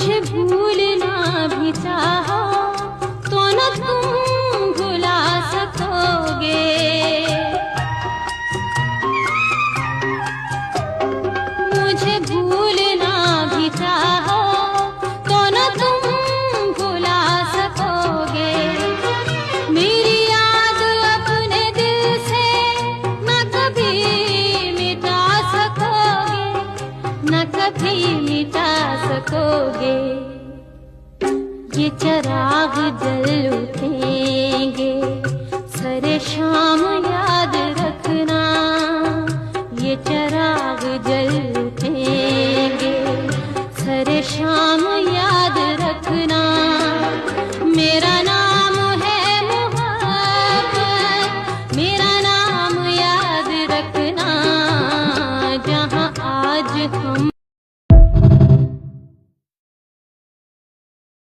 मुझे भूलना भी चाहा तो न तुम भुला सकोगे। मुझे भूलना भी चाहा तो न तुम भुला सकोगे। मेरी याद अपने दिल से न कभी मिटा सकोगे, न कभी मिटा सकोगे। ये चिराग जल उठेंगे सरे शाम या